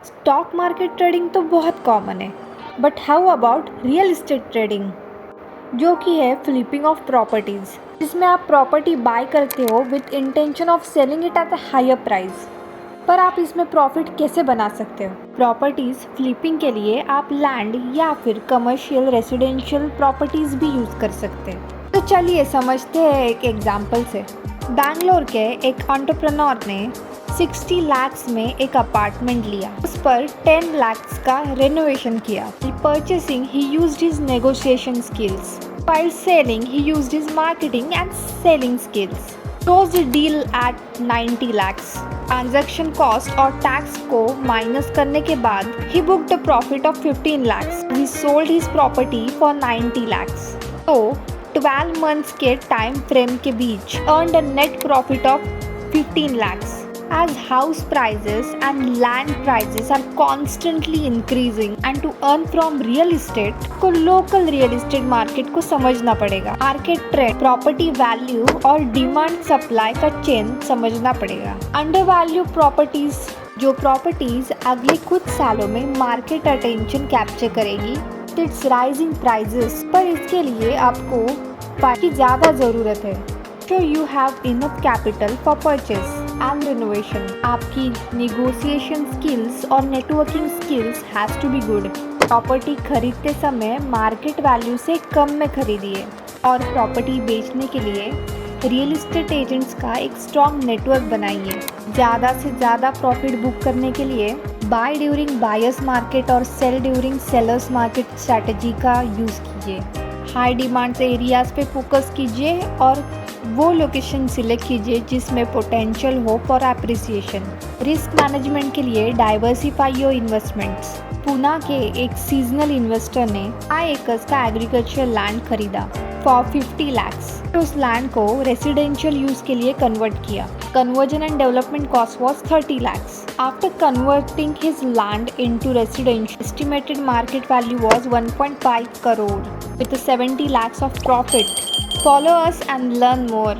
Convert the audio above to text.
Stock market trading तो बहुत common है, but how about real estate trading, जो कि है फ्लिपिंग ऑफ प्रॉपर्टीज़, जिसमें आप प्रॉपर्टी बाय करते हो with intention of selling it at a higher price. पर आप इसमें प्रॉफिट कैसे बना सकते हो? प्रॉपर्टीज़ फ्लिपिंग के लिए आप लैंड या फिर कमर्शियल रेसिडेंशियल प्रॉपर्टीज़ भी यूज़ कर सकते हैं। तो चलिए समझते हैं एक एग्जाम्पल से। बैंगलोर के एक एंटरप्रेन्योर ने 60 लाख्स में एक अपार्टमेंट लिया, उस पर 10 लाख्स का रेनोवेशन किया। Purchasing, he used his negotiation skills. While selling, he used his marketing and selling skills. Closed the deal at 90 lakhs. Transaction cost और टैक्स को माइनस करने के बाद he booked a profit of 15 lakhs. He sold his property for 90 lakhs. तो 12 months के time frame के बीच earned a net profit of 15 lakhs. As house prices and land prices are constantly increasing and to earn from real estate को local real estate market को समझना पड़ेगा। Market trend, property value और demand supply का chain समझना पड़ेगा। Under value properties, जो properties अगले कुछ सालों में मार्केट अटेंशन कैप्चर करेगी, इट्स राइजिंग प्राइजेस, पर इसके लिए आपको की ज़्यादा ज़रूरत है। So you have enough capital for purchase and renovation. आपकी negotiation skills और networking skills has to be good. Property खरीदते समय मार्केट वैल्यू से कम में खरीदिए और प्रॉपर्टी बेचने के लिए रियल एस्टेट एजेंट्स का एक स्ट्रॉन्ग नेटवर्क बनाइए। ज़्यादा से ज़्यादा प्रॉफिट बुक करने के लिए बाय ड्यूरिंग बायर्स मार्केट और sell during sellers market strategy का यूज़ कीजिए। हाई डिमांड एरियाज़ पे फोकस कीजिए और वो लोकेशन सिलेक्ट कीजिए जिसमें पोटेंशियल हो फॉर एप्रिसिएशन। रिस्क मैनेजमेंट के लिए डाइवर्सिफाई योर इन्वेस्टमेंट्स। पूना के एक सीजनल इन्वेस्टर ने 5 एकर्स का एग्रीकल्चर लैंड खरीदा फॉर 50 लाख्स। उस लैंड को रेसिडेंशियल यूज के लिए कन्वर्ट किया। Conversion and development cost was 30 lakhs. After converting his land into residential, estimated market value was 1.5 crore with 70 lakhs of profit. Follow us and learn more.